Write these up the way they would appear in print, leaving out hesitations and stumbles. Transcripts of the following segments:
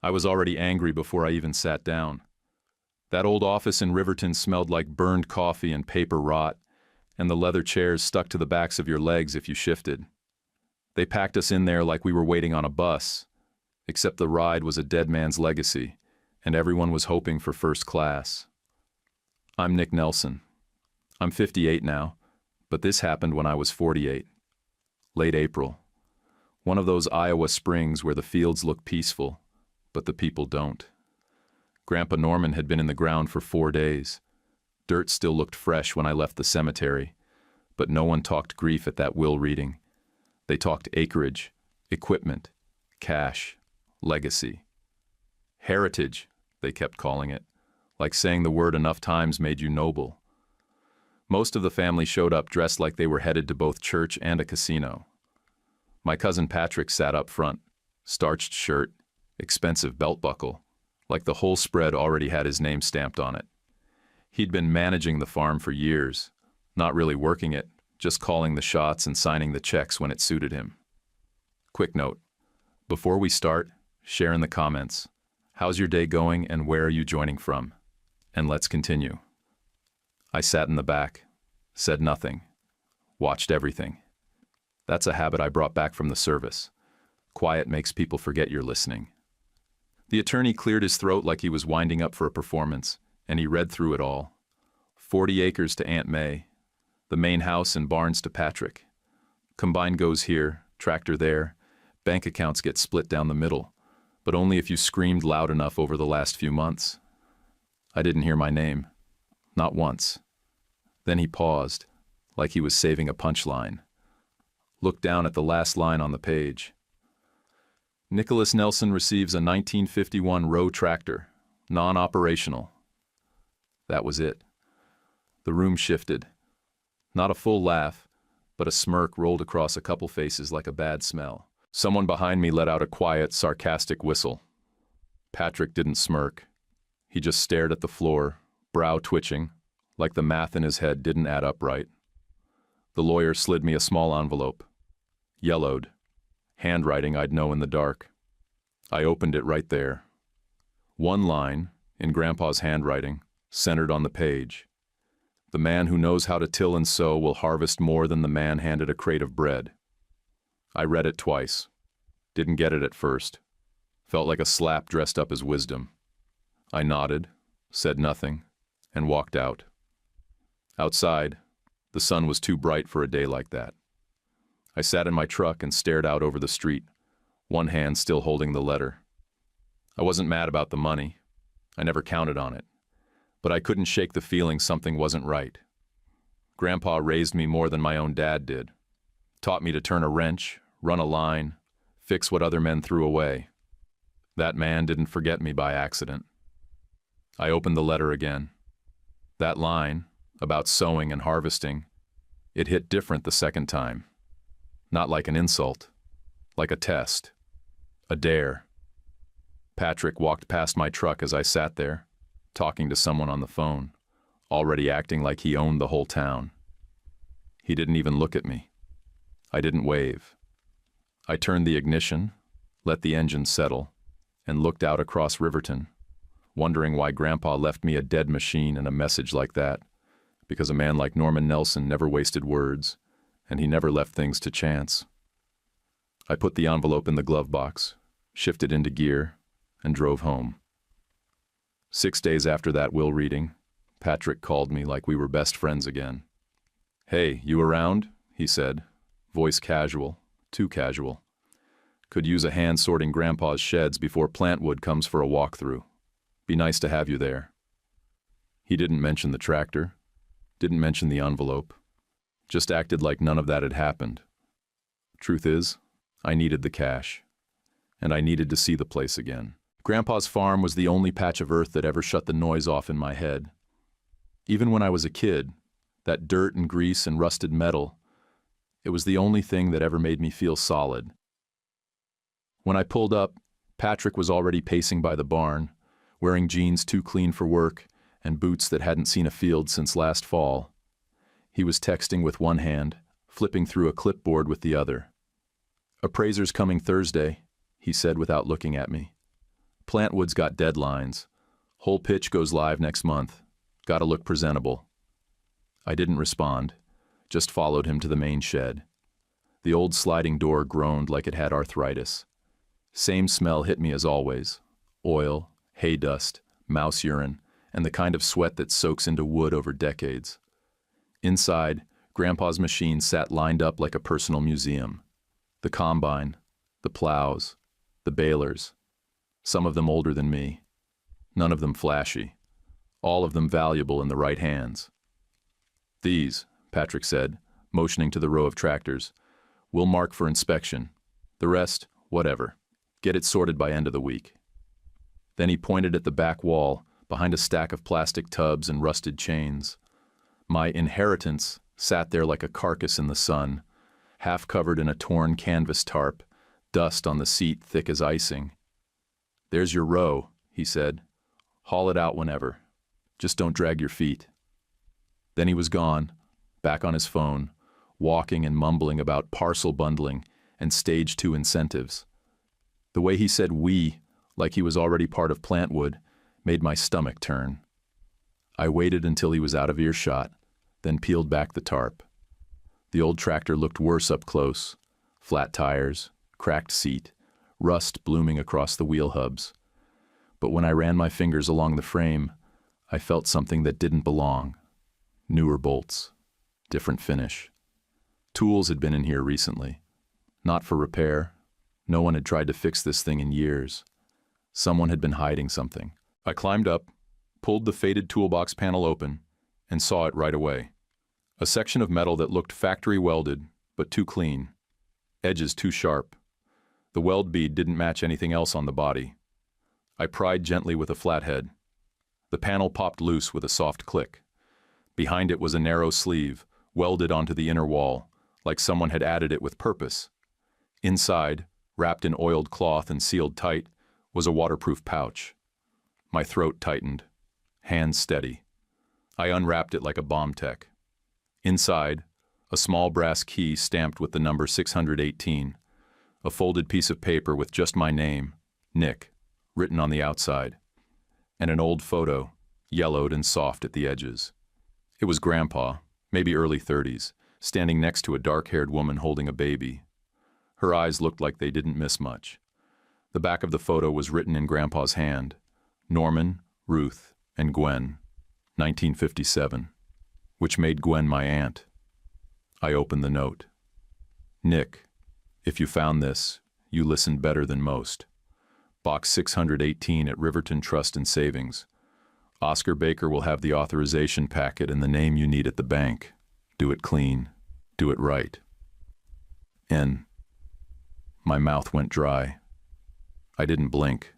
I was already angry before I even sat down. That old office in Riverton smelled like burned coffee and paper rot, and the leather chairs stuck to the backs of your legs if you shifted. They packed us in there like we were waiting on a bus, except the ride was a dead man's legacy, and everyone was hoping for first class. I'm Nick Nelson. I'm 58 now, but this happened when I was 48. Late April. One of those Iowa springs where the fields look peaceful, but the people don't. Grandpa Norman had been in the ground for 4 days. Dirt still looked fresh when I left the cemetery, but no one talked grief at that will reading. They talked acreage, equipment, cash, legacy. Heritage, they kept calling it, like saying the word enough times made you noble. Most of the family showed up dressed like they were headed to both church and a casino. My cousin Patrick sat up front, starched shirt, expensive belt buckle, like the whole spread already had his name stamped on it. He'd been managing the farm for years, not really working it, just calling the shots and signing the checks when it suited him. Quick note, before we start, share in the comments. How's your day going and where are you joining from? And let's continue. I sat in the back, said nothing, watched everything. That's a habit I brought back from the service. Quiet makes people forget you're listening. The attorney cleared his throat like he was winding up for a performance, and he read through it all. 40 acres to Aunt May, the main house and barns to Patrick. Combine goes here, tractor there, bank accounts get split down the middle, but only if you screamed loud enough over the last few months. I didn't hear my name. Not once. Then he paused, like he was saving a punchline. Looked down at the last line on the page. Nicholas Nelson receives a 1951 Rowe tractor, non-operational. That was it. The room shifted. Not a full laugh, but a smirk rolled across a couple faces like a bad smell. Someone behind me let out a quiet, sarcastic whistle. Patrick didn't smirk. He just stared at the floor, brow twitching, like the math in his head didn't add up right. The lawyer slid me a small envelope. Yellowed. Handwriting I'd know in the dark. I opened it right there. One line, in Grandpa's handwriting, centered on the page. The man who knows how to till and sow will harvest more than the man handed a crate of bread. I read it twice. Didn't get it at first. Felt like a slap dressed up as wisdom. I nodded, said nothing, and walked out. Outside, the sun was too bright for a day like that. I sat in my truck and stared out over the street, one hand still holding the letter. I wasn't mad about the money. I never counted on it. But I couldn't shake the feeling something wasn't right. Grandpa raised me more than my own dad did. Taught me to turn a wrench, run a line, fix what other men threw away. That man didn't forget me by accident. I opened the letter again. That line, about sowing and harvesting, it hit different the second time. Not like an insult, like a test, a dare. Patrick walked past my truck as I sat there, talking to someone on the phone, already acting like he owned the whole town. He didn't even look at me. I didn't wave. I turned the ignition, let the engine settle, and looked out across Riverton, wondering why Grandpa left me a dead machine and a message like that, because a man like Norman Nelson never wasted words, and he never left things to chance. I put the envelope in the glove box, shifted into gear, and drove home. 6 days after that will reading, Patrick called me like we were best friends again. "Hey, you around?" he said, voice casual, too casual. "Could use a hand sorting Grandpa's sheds before Plantwood comes for a walkthrough. Be nice to have you there." He didn't mention the tractor, didn't mention the envelope, just acted like none of that had happened. Truth is, I needed the cash, and I needed to see the place again. Grandpa's farm was the only patch of earth that ever shut the noise off in my head. Even when I was a kid, that dirt and grease and rusted metal, it was the only thing that ever made me feel solid. When I pulled up, Patrick was already pacing by the barn, wearing jeans too clean for work and boots that hadn't seen a field since last fall. He was texting with one hand, flipping through a clipboard with the other. "Appraiser's coming Thursday," he said without looking at me. Plantwood's got deadlines. Whole pitch goes live next month. Gotta look presentable. I didn't respond, just followed him to the main shed. The old sliding door groaned like it had arthritis. Same smell hit me as always. Oil, hay dust, mouse urine, and the kind of sweat that soaks into wood over decades. Inside, Grandpa's machine sat lined up like a personal museum. The combine, the plows, the balers, some of them older than me. None of them flashy. All of them valuable in the right hands. These, Patrick said, motioning to the row of tractors, we'll mark for inspection. The rest, whatever. Get it sorted by end of the week. Then he pointed at the back wall, behind a stack of plastic tubs and rusted chains. My inheritance sat there like a carcass in the sun, half covered in a torn canvas tarp, dust on the seat thick as icing. There's your row, he said. Haul it out whenever. Just don't drag your feet. Then he was gone, back on his phone, walking and mumbling about parcel bundling and stage 2 incentives. The way he said we, like he was already part of Plantwood, made my stomach turn. I waited until he was out of earshot, then peeled back the tarp. The old tractor looked worse up close. Flat tires, cracked seat, rust blooming across the wheel hubs. But when I ran my fingers along the frame, I felt something that didn't belong. Newer bolts, different finish. Tools had been in here recently. Not for repair. No one had tried to fix this thing in years. Someone had been hiding something. I climbed up, pulled the faded toolbox panel open, and saw it right away. A section of metal that looked factory welded, but too clean. Edges too sharp. The weld bead didn't match anything else on the body. I pried gently with a flathead. The panel popped loose with a soft click. Behind it was a narrow sleeve, welded onto the inner wall, like someone had added it with purpose. Inside, wrapped in oiled cloth and sealed tight, was a waterproof pouch. My throat tightened. Hands steady. I unwrapped it like a bomb tech. Inside, a small brass key stamped with the number 618, a folded piece of paper with just my name, Nick, written on the outside, and an old photo, yellowed and soft at the edges. It was Grandpa, maybe early 30s, standing next to a dark-haired woman holding a baby. Her eyes looked like they didn't miss much. The back of the photo was written in Grandpa's hand, Norman, Ruth, and Gwen, 1957, which made Gwen my aunt. I opened the note. Nick, if you found this, you listened better than most. Box 618 at Riverton Trust and Savings. Oscar Baker will have the authorization packet and the name you need at the bank. Do it clean. Do it right. N. My mouth went dry. I didn't blink.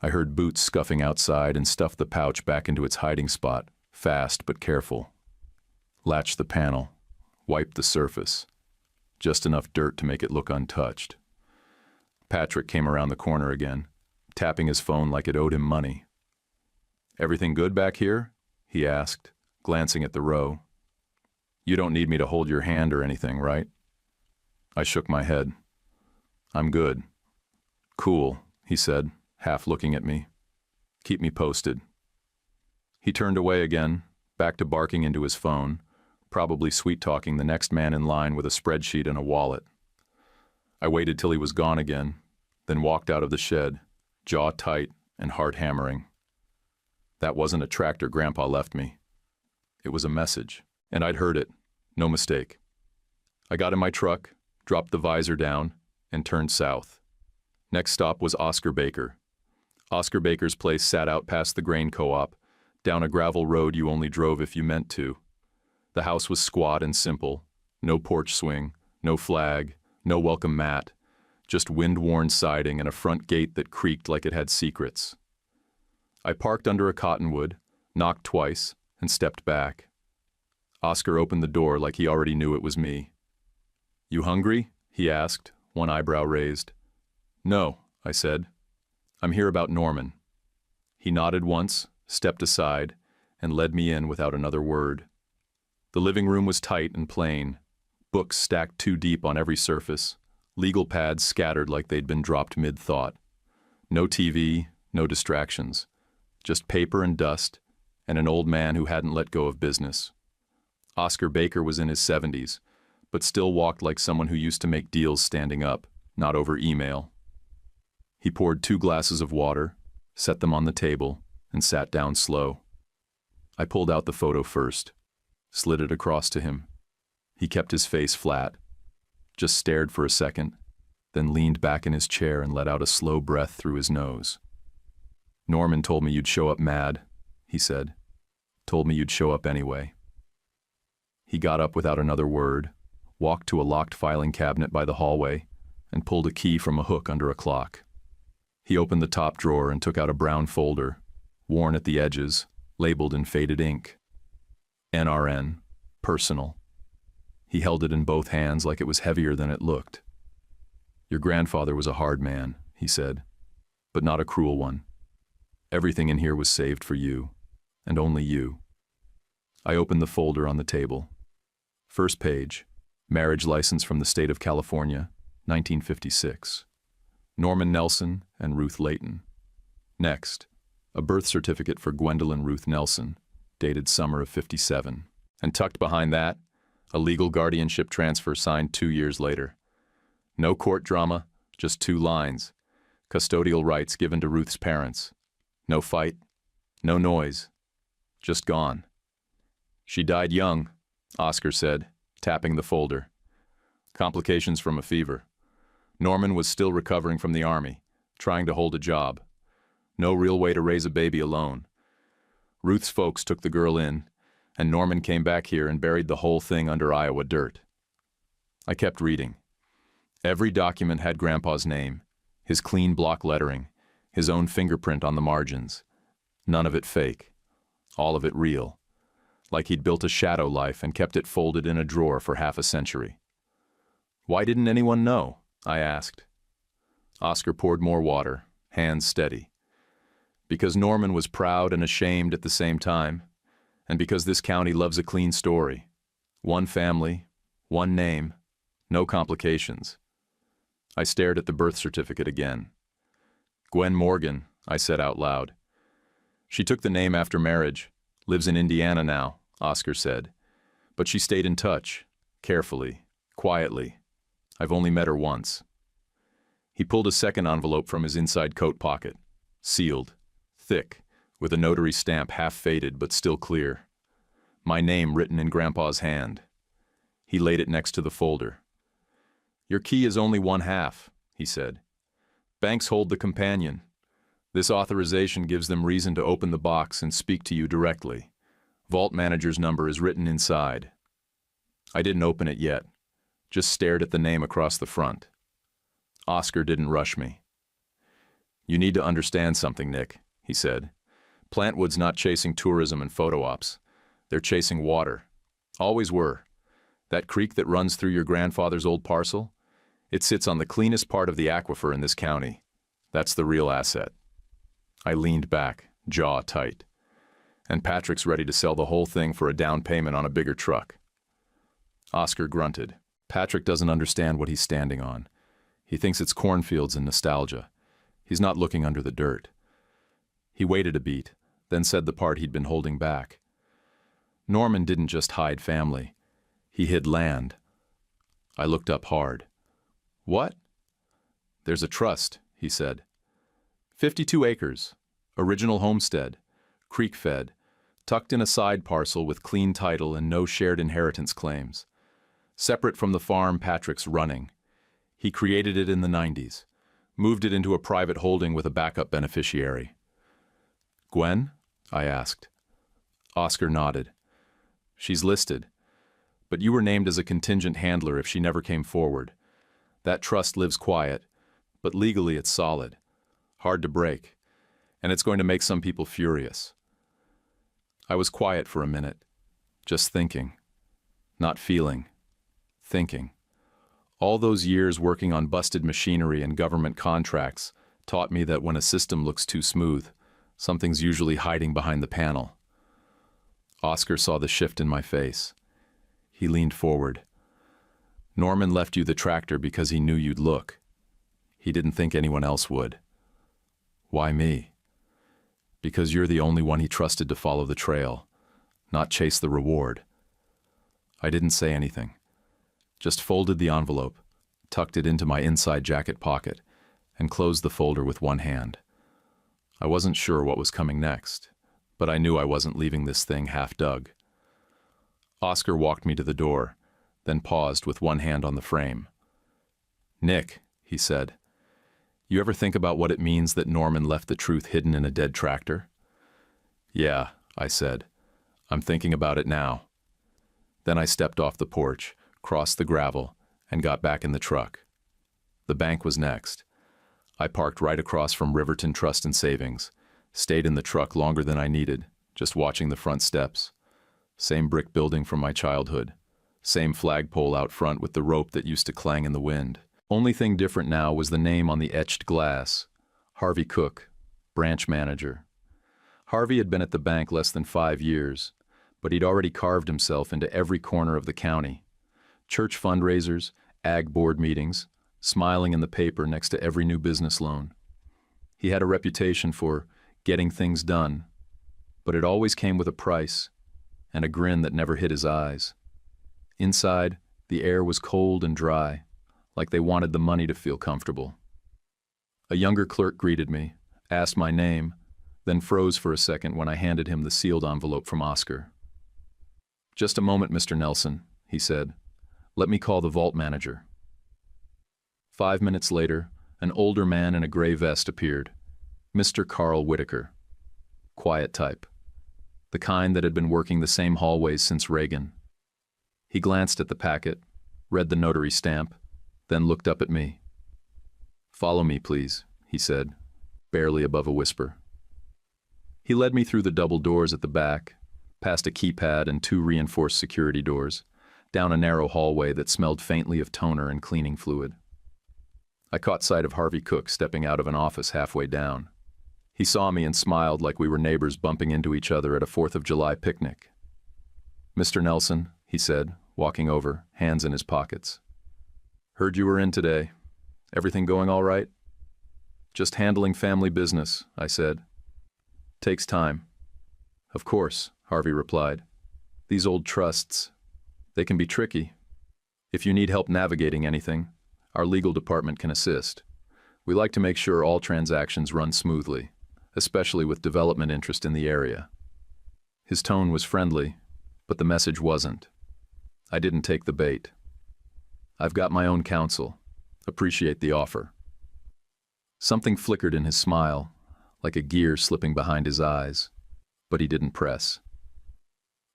I heard boots scuffing outside and stuffed the pouch back into its hiding spot, fast but careful. Latched the panel, wiped the surface. Just enough dirt to make it look untouched. Patrick came around the corner again, tapping his phone like it owed him money. Everything good back here? He asked, glancing at the row. You don't need me to hold your hand or anything, right? I shook my head. I'm good. Cool, he said, half looking at me. Keep me posted. He turned away again, back to barking into his phone, probably sweet-talking the next man in line with a spreadsheet and a wallet. I waited till he was gone again, then walked out of the shed, jaw tight and heart hammering. That wasn't a tractor Grandpa left me. It was a message, and I'd heard it, no mistake. I got in my truck, dropped the visor down, and turned south. Next stop was Oscar Baker. Oscar Baker's place sat out past the grain co-op, down a gravel road you only drove if you meant to. The house was squat and simple, no porch swing, no flag, no welcome mat, just wind-worn siding and a front gate that creaked like it had secrets. I parked under a cottonwood, knocked twice, and stepped back. Oscar opened the door like he already knew it was me. You hungry? He asked, one eyebrow raised. No, I said. I'm here about Norman. He nodded once, stepped aside, and led me in without another word. The living room was tight and plain, books stacked too deep on every surface, legal pads scattered like they'd been dropped mid-thought. No TV, No distractions. Just paper and dust, and an old man who hadn't let go of business. Oscar Baker was in his 70s, but still walked like someone who used to make deals standing up, not over email. He poured 2 glasses of water, set them on the table, and sat down slow. I pulled out the photo first, slid it across to him. He kept his face flat, just stared for a second, then leaned back in his chair and let out a slow breath through his nose. "Norman told me you'd show up mad," he said. "Told me you'd show up anyway." He got up without another word, walked to a locked filing cabinet by the hallway, and pulled a key from a hook under a clock. He opened the top drawer and took out a brown folder, worn at the edges, labeled in faded ink. NRN, personal. He held it in both hands like it was heavier than it looked. "Your grandfather was a hard man," he said, "but not a cruel one. Everything in here was saved for you, and only you." I opened the folder on the table. First page, marriage license from the state of California, 1956. Norman Nelson and Ruth Layton. Next, a birth certificate for Gwendolyn Ruth Nelson, dated summer of '57. And tucked behind that, a legal guardianship transfer signed 2 years later. No court drama, just 2 lines. Custodial rights given to Ruth's parents. No fight, no noise, just gone. "She died young," Oscar said, tapping the folder. "Complications from a fever. Norman was still recovering from the army, trying to hold a job. No real way to raise a baby alone. Ruth's folks took the girl in, and Norman came back here and buried the whole thing under Iowa dirt." I kept reading. Every document had Grandpa's name, his clean block lettering, his own fingerprint on the margins. None of it fake. All of it real. Like he'd built a shadow life and kept it folded in a drawer for half a century. "Why didn't anyone know?" I asked. Oscar poured more water, hands steady. "Because Norman was proud and ashamed at the same time, and because this county loves a clean story. One family, one name, no complications." I stared at the birth certificate again. "Gwen Morgan," I said out loud. "She took the name after marriage, lives in Indiana now," Oscar said. "But she stayed in touch, carefully, quietly. I've only met her once." He pulled a second envelope from his inside coat pocket, sealed, thick, with a notary stamp half faded but still clear. My name written in Grandpa's hand. He laid it next to the folder. "Your key is only 1/2, he said. "Banks hold the companion. This authorization gives them reason to open the box and speak to you directly. Vault manager's number is written inside." I didn't open it yet, just stared at the name across the front. Oscar didn't rush me. "You need to understand something, Nick," he said. "Plantwood's not chasing tourism and photo ops. They're chasing water. Always were. That creek that runs through your grandfather's old parcel, it sits on the cleanest part of the aquifer in this county. That's the real asset." I leaned back, jaw tight. "And Patrick's ready to sell the whole thing for a down payment on a bigger truck." Oscar grunted. "Patrick doesn't understand what he's standing on. He thinks it's cornfields and nostalgia. He's not looking under the dirt." He waited a beat, then said the part he'd been holding back. "Norman didn't just hide family. He hid land." I looked up hard. "What?" "There's a trust," he said. 52 acres, original homestead, creek-fed, tucked in a side parcel with clean title and no shared inheritance claims. Separate from the farm Patrick's running. He created it in the '90s, moved it into a private holding with a backup beneficiary. "Gwen?" I asked. Oscar nodded. "She's listed. But you were named as a contingent handler if she never came forward. That trust lives quiet, but legally it's solid. Hard to break. And it's going to make some people furious." I was quiet for a minute, just thinking. Not feeling. Thinking. All those years working on busted machinery and government contracts taught me that when a system looks too smooth, something's usually hiding behind the panel. Oscar saw the shift in my face. He leaned forward. "Norman left you the tractor because he knew you'd look. He didn't think anyone else would." "Why me?" Because you're the only one he trusted to follow the trail, not chase the reward. I didn't say anything, just folded the envelope, tucked it into my inside jacket pocket, and closed the folder with one hand. I wasn't sure what was coming next, but I knew I wasn't leaving this thing half dug. Oscar walked me to the door, then paused with one hand on the frame. "Nick," he said, "you ever think about what it means that Norman left the truth hidden in a dead tractor?" "Yeah," I said. "I'm thinking about it now." Then I stepped off the porch, crossed the gravel, and got back in the truck. The bank was next. I parked right across from Riverton Trust and Savings, stayed in the truck longer than I needed, just watching the front steps. Same brick building from my childhood. Same flagpole out front with the rope that used to clang in the wind. Only thing different now was the name on the etched glass. Harvey Cook, branch manager. Harvey had been at the bank less than 5 years, but he'd already carved himself into every corner of the county. Church fundraisers, ag board meetings, smiling in the paper next to every new business loan. He had a reputation for getting things done, but it always came with a price and a grin that never hid his eyes. Inside, the air was cold and dry, like they wanted the money to feel comfortable. A younger clerk greeted me, asked my name, then froze for a second when I handed him the sealed envelope from Oscar. "Just a moment, Mr. Nelson," he said. "Let me call the vault manager." 5 minutes later, an older man in a gray vest appeared, Mr. Carl Whitaker. Quiet type. The kind that had been working the same hallways since Reagan. He glanced at the packet, read the notary stamp, then looked up at me. "Follow me, please," he said, barely above a whisper. He led me through the double doors at the back, past a keypad and 2 reinforced security doors, down a narrow hallway that smelled faintly of toner and cleaning fluid. I caught sight of Harvey Cook stepping out of an office halfway down. He saw me and smiled like we were neighbors bumping into each other at a 4th of July picnic. "Mr. Nelson," he said, walking over, hands in his pockets. "Heard you were in today. Everything going all right?" "Just handling family business," I said. "Takes time." "Of course," Harvey replied. "These old trusts, they can be tricky. If you need help navigating anything, our legal department can assist. We like to make sure all transactions run smoothly, especially with development interest in the area." His tone was friendly, but the message wasn't. I didn't take the bait. "I've got my own counsel. Appreciate the offer." Something flickered in his smile, like a gear slipping behind his eyes, but he didn't press.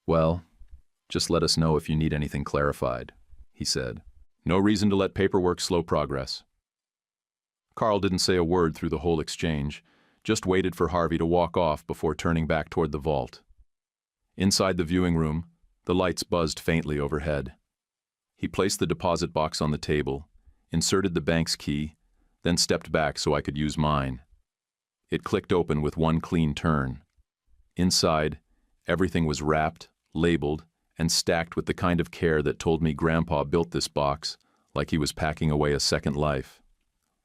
"Well, just let us know if you need anything clarified," he said. "No reason to let paperwork slow progress." Carl didn't say a word through the whole exchange, just waited for Harvey to walk off before turning back toward the vault. Inside the viewing room, the lights buzzed faintly overhead. He placed the deposit box on the table, inserted the bank's key, then stepped back so I could use mine. It clicked open with one clean turn. Inside, everything was wrapped, labeled, and stacked with the kind of care that told me Grandpa built this box like he was packing away a second life.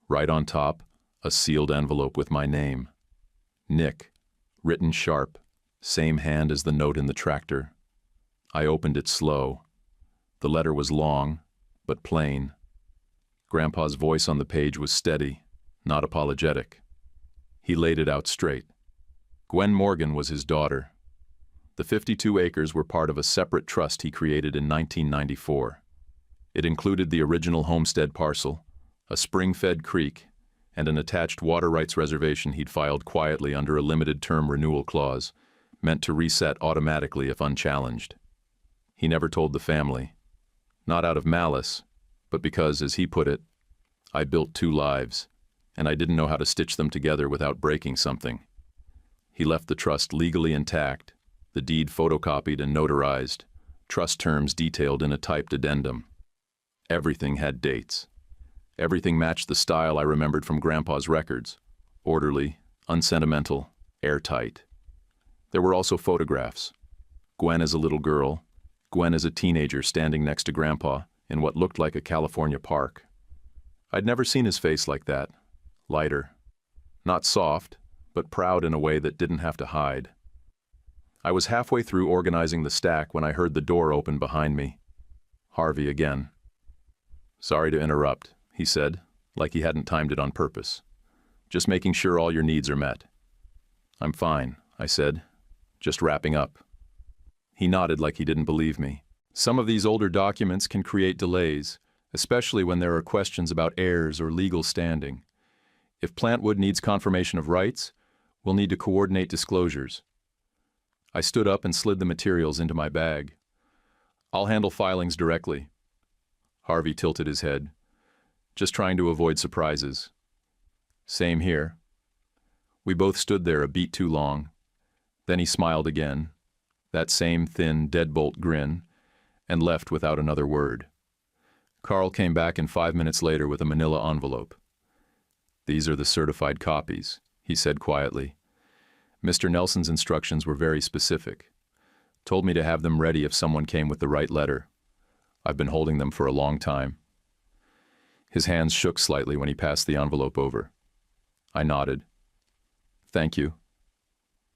Right on top, a sealed envelope with my name. Nick, written sharp, same hand as the note in the tractor. I opened it slow. The letter was long, but plain. Grandpa's voice on the page was steady, not apologetic. He laid it out straight. Gwen Morgan was his daughter. The 52 acres were part of a separate trust he created in 1994. It included the original homestead parcel, a spring-fed creek, and an attached water rights reservation he'd filed quietly under a limited-term renewal clause, meant to reset automatically if unchallenged. He never told the family. Not out of malice, but because, as he put it, I built 2 lives, and I didn't know how to stitch them together without breaking something. He left the trust legally intact, the deed photocopied and notarized, trust terms detailed in a typed addendum. Everything had dates. Everything matched the style I remembered from Grandpa's records. Orderly, unsentimental, airtight. There were also photographs. Gwen as a little girl, Gwen as a teenager standing next to Grandpa in what looked like a California park. I'd never seen his face like that. Lighter. Not soft, but proud in a way that didn't have to hide. I was halfway through organizing the stack when I heard the door open behind me. Harvey again. "Sorry to interrupt," he said, like he hadn't timed it on purpose. "Just making sure all your needs are met." "I'm fine," I said, "just wrapping up." He nodded like he didn't believe me. Some of these older documents can create delays, especially when there are questions about heirs or legal standing. If Plantwood needs confirmation of rights, we'll need to coordinate disclosures. I stood up and slid the materials into my bag. "I'll handle filings directly." Harvey tilted his head, just trying to avoid surprises. "Same here." We both stood there a beat too long. Then he smiled again, that same thin, deadbolt grin, and left without another word. Carl came back in 5 minutes later with a manila envelope. "These are the certified copies," he said quietly. "Mr. Nelson's instructions were very specific. Told me to have them ready if someone came with the right letter. I've been holding them for a long time." His hands shook slightly when he passed the envelope over. I nodded. "Thank you."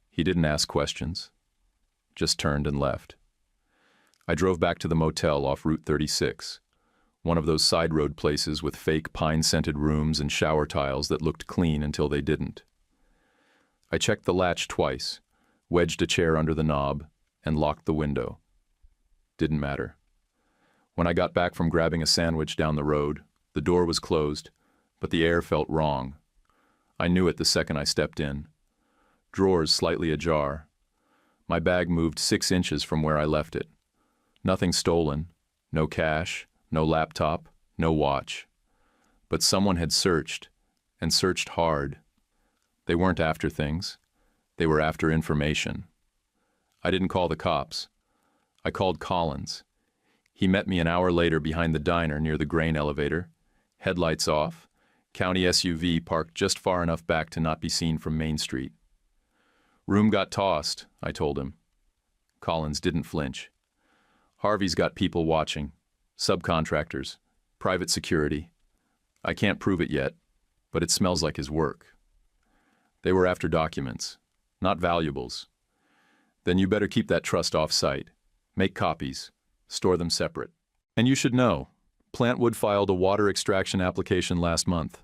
He didn't ask questions, just turned and left. I drove back to the motel off Route 36, one of those side road places with fake pine-scented rooms and shower tiles that looked clean until they didn't. I checked the latch twice, wedged a chair under the knob, and locked the window. Didn't matter. When I got back from grabbing a sandwich down the road, the door was closed, but the air felt wrong. I knew it the second I stepped in. Drawers slightly ajar. My bag moved 6 inches from where I left it. Nothing stolen, no cash, no laptop, no watch. But someone had searched, and searched hard. They weren't after things. They were after information. I didn't call the cops. I called Collins. He met me an hour later behind the diner near the grain elevator, headlights off, county SUV parked just far enough back to not be seen from Main Street. "Room got tossed," I told him. Collins didn't flinch. "Harvey's got people watching, subcontractors, private security. I can't prove it yet, but it smells like his work." They were after documents, not valuables. "Then you better keep that trust off-site. Make copies. Store them separate. And you should know, Plantwood filed a water extraction application last month."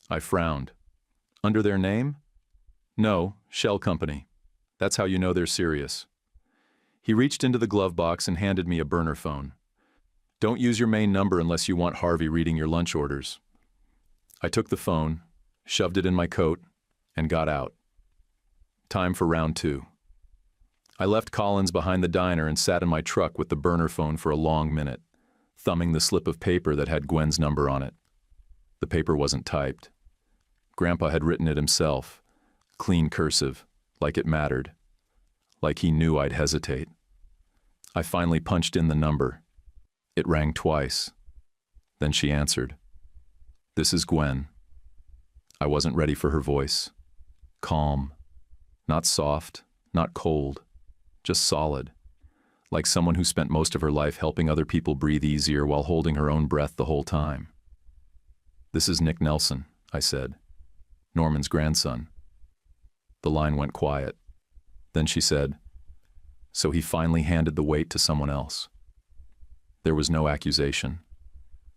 I frowned. "Under their name?" "No, Shell Company. That's how you know they're serious." He reached into the glove box and handed me a burner phone. "Don't use your main number unless you want Harvey reading your lunch orders." I took the phone, shoved it in my coat, and got out. Time for round 2. I left Collins behind the diner and sat in my truck with the burner phone for a long minute, thumbing the slip of paper that had Gwen's number on it. The paper wasn't typed. Grandpa had written it himself, clean cursive, like it mattered, like he knew I'd hesitate. I finally punched in the number. It rang twice. Then she answered. "This is Gwen." I wasn't ready for her voice. Calm. Not soft, not cold. Just solid. Like someone who spent most of her life helping other people breathe easier while holding her own breath the whole time. "This is Nick Nelson," I said. "Norman's grandson." The line went quiet. Then she said, "So he finally handed the weight to someone else." There was no accusation.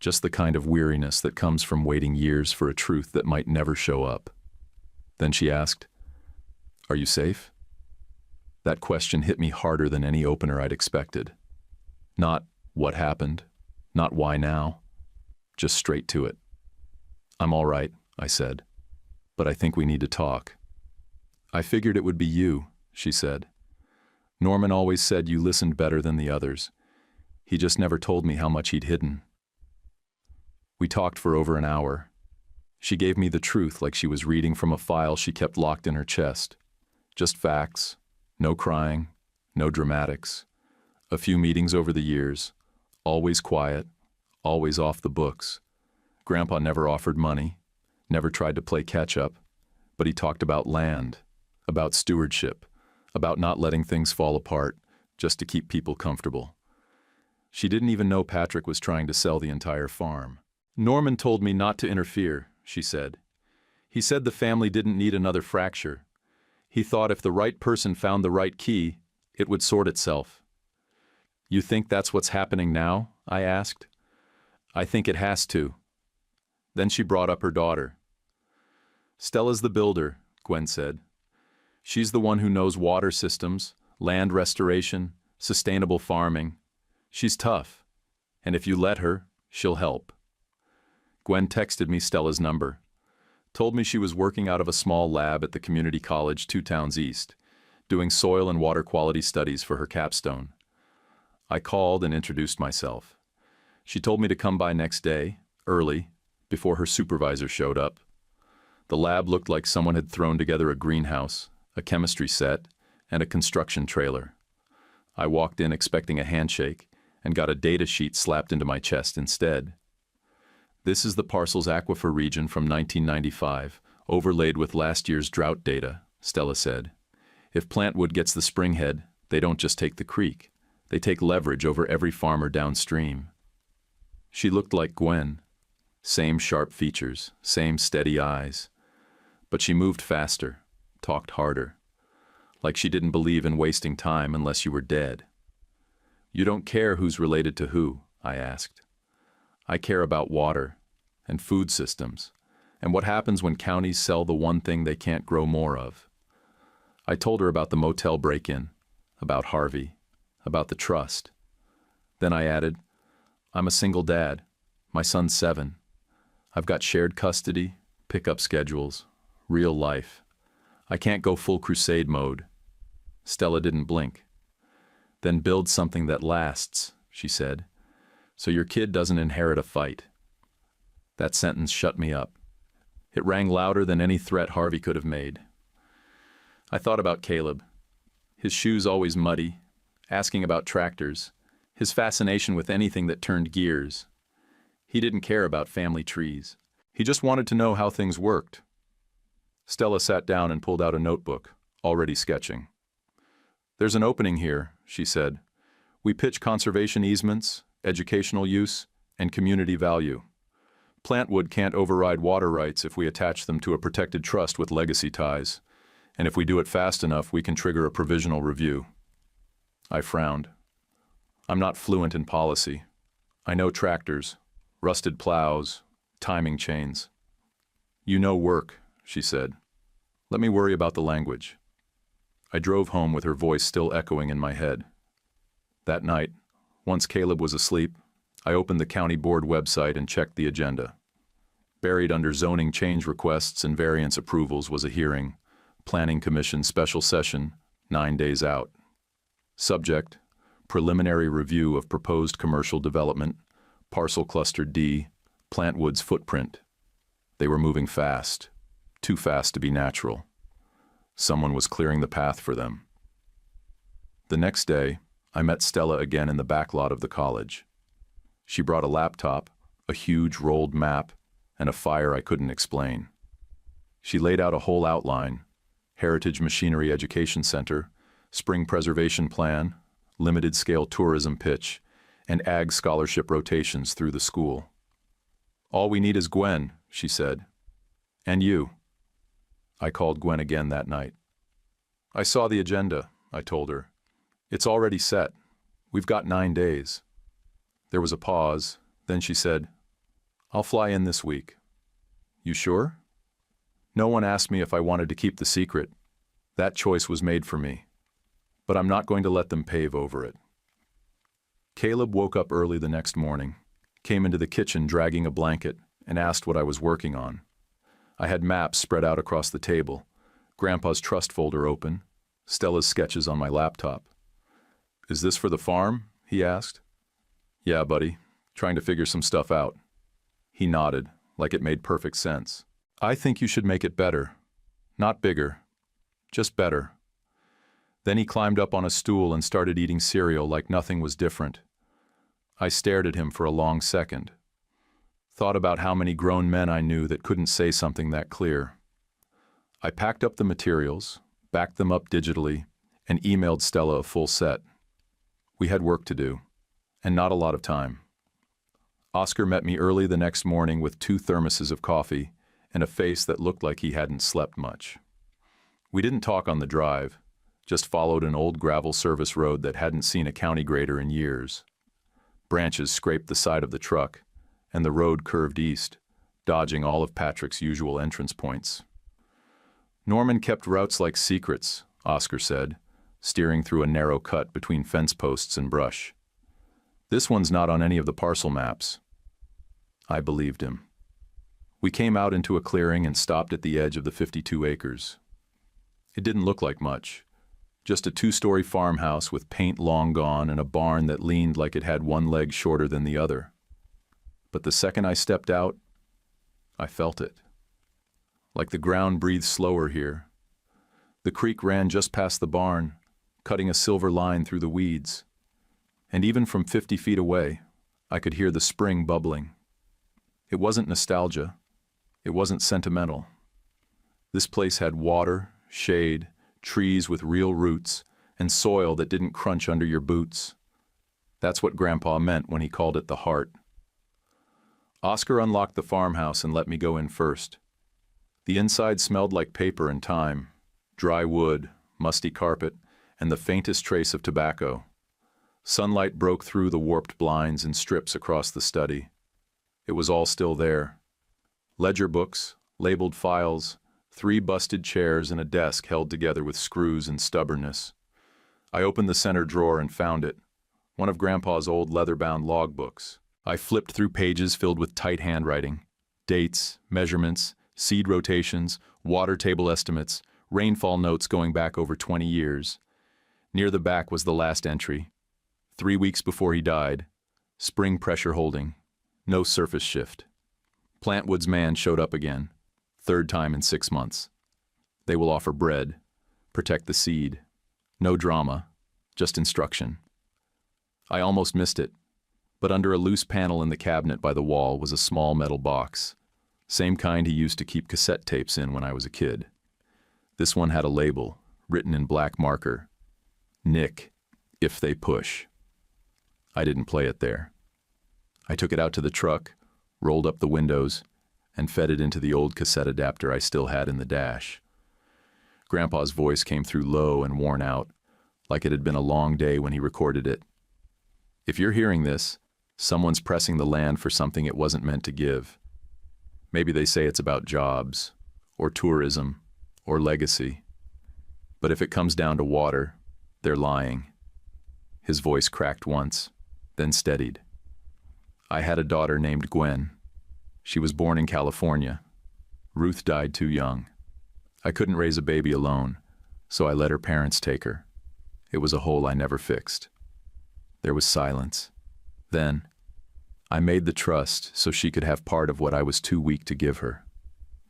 Just the kind of weariness that comes from waiting years for a truth that might never show up. Then she asked, "Are you safe?" That question hit me harder than any opener I'd expected. Not what happened, not why now, just straight to it. "I'm all right," I said, "but I think we need to talk." "I figured it would be you," she said. "Norman always said you listened better than the others. He just never told me how much he'd hidden." We talked for over an hour. She gave me the truth like she was reading from a file she kept locked in her chest. Just facts, no crying, no dramatics. A few meetings over the years, always quiet, always off the books. Grandpa never offered money, never tried to play catch-up, but he talked about land, about stewardship, about not letting things fall apart just to keep people comfortable. She didn't even know Patrick was trying to sell the entire farm. "Norman told me not to interfere," she said. He said the family didn't need another fracture. He thought if the right person found the right key, it would sort itself. You think that's what's happening now? I asked. I think it has to. Then she brought up her daughter. Stella's the builder, Gwen said. She's the one who knows water systems, land restoration, sustainable farming. She's tough, and if you let her, she'll help. Gwen texted me Stella's number. Told me she was working out of a small lab at the community college 2 towns east, doing soil and water quality studies for her capstone. I called and introduced myself. She told me to come by next day, early, before her supervisor showed up. The lab looked like someone had thrown together a greenhouse, a chemistry set, and a construction trailer. I walked in expecting a handshake and got a data sheet slapped into my chest instead. This is the Parcels Aquifer region from 1995, overlaid with last year's drought data, Stella said. If Plantwood gets the springhead, they don't just take the creek. They take leverage over every farmer downstream. She looked like Gwen. Same sharp features, same steady eyes. But she moved faster, talked harder. Like she didn't believe in wasting time unless you were dead. You don't care who's related to who, I asked. I care about water and food systems and what happens when counties sell the one thing they can't grow more of. I told her about the motel break-in, about Harvey, about the trust. Then I added, I'm a single dad. My son's 7. I've got shared custody, pickup schedules, real life. I can't go full crusade mode. Stella didn't blink. Then build something that lasts, she said, so your kid doesn't inherit a fight. That sentence shut me up. It rang louder than any threat Harvey could have made. I thought about Caleb. His shoes always muddy, asking about tractors, his fascination with anything that turned gears. He didn't care about family trees. He just wanted to know how things worked. Stella sat down and pulled out a notebook, already sketching. There's an opening here, she said. We pitch conservation easements, educational use, and community value. Plantwood can't override water rights if we attach them to a protected trust with legacy ties, and if we do it fast enough, we can trigger a provisional review. I frowned. I'm not fluent in policy. I know tractors, rusted plows, timing chains. You know work, she said. Let me worry about the language. I drove home with her voice still echoing in my head. That night, once Caleb was asleep, I opened the county board website and checked the agenda. Buried under zoning change requests and variance approvals was a hearing, Planning Commission special session, 9 days out. Subject, preliminary review of proposed commercial development, parcel cluster D, Plantwood's footprint. They were moving fast, too fast to be natural. Someone was clearing the path for them. The next day, I met Stella again in the back lot of the college. She brought a laptop, a huge rolled map, and a fire I couldn't explain. She laid out a whole outline: Heritage Machinery Education Center, Spring Preservation Plan, limited-scale tourism pitch, and ag scholarship rotations through the school. All we need is Gwen, she said. And you. I called Gwen again that night. I saw the agenda, I told her. It's already set. We've got 9 days. There was a pause, then she said, I'll fly in this week. You sure? No one asked me if I wanted to keep the secret. That choice was made for me. But I'm not going to let them pave over it. Caleb woke up early the next morning, came into the kitchen dragging a blanket, and asked what I was working on. I had maps spread out across the table, Grandpa's trust folder open, Stella's sketches on my laptop. Is this for the farm? He asked. Yeah, buddy, trying to figure some stuff out. He nodded, like it made perfect sense. I think you should make it better. Not bigger, just better. Then he climbed up on a stool and started eating cereal like nothing was different. I stared at him for a long second. Thought about how many grown men I knew that couldn't say something that clear. I packed up the materials, backed them up digitally, and emailed Stella a full set. We had work to do, and not a lot of time. Oscar met me early the next morning with 2 thermoses of coffee and a face that looked like he hadn't slept much. We didn't talk on the drive, just followed an old gravel service road that hadn't seen a county grader in years. Branches scraped the side of the truck, and the road curved east, dodging all of Patrick's usual entrance points. Norman kept routes like secrets, Oscar said, steering through a narrow cut between fence posts and brush. This one's not on any of the parcel maps. I believed him. We came out into a clearing and stopped at the edge of the 52 acres. It didn't look like much. Just a 2-story farmhouse with paint long gone and a barn that leaned like it had one leg shorter than the other. But the second I stepped out, I felt it. Like the ground breathed slower here. The creek ran just past the barn, cutting a silver line through the weeds. And even from 50 feet away, I could hear the spring bubbling. It wasn't nostalgia. It wasn't sentimental. This place had water, shade, trees with real roots, and soil that didn't crunch under your boots. That's what Grandpa meant when he called it the heart. Oscar unlocked the farmhouse and let me go in first. The inside smelled like paper and time, dry wood, musty carpet, and the faintest trace of tobacco. Sunlight broke through the warped blinds in strips across the study. It was all still there. Ledger books, labeled files, 3 busted chairs and a desk held together with screws and stubbornness. I opened the center drawer and found it, one of Grandpa's old leather-bound logbooks. I flipped through pages filled with tight handwriting, dates, measurements, seed rotations, water table estimates, rainfall notes going back over 20 years. Near the back was the last entry. 3 weeks before he died. Spring pressure holding. No surface shift. Plantwood's man showed up again. 3rd time in 6 months. They will offer bread, protect the seed. No drama, just instruction. I almost missed it, but under a loose panel in the cabinet by the wall was a small metal box, same kind he used to keep cassette tapes in when I was a kid. This one had a label, written in black marker. Nick, if they push. I didn't play it there. I took it out to the truck, rolled up the windows, and fed it into the old cassette adapter I still had in the dash. Grandpa's voice came through low and worn out, like it had been a long day when he recorded it. If you're hearing this, someone's pressing the land for something it wasn't meant to give. Maybe they say it's about jobs, or tourism, or legacy. But if it comes down to water, they're lying. His voice cracked once, then steadied. I had a daughter named Gwen. She was born in California. Ruth died too young. I couldn't raise a baby alone, so I let her parents take her. It was a hole I never fixed. There was silence. Then, I made the trust so she could have part of what I was too weak to give her.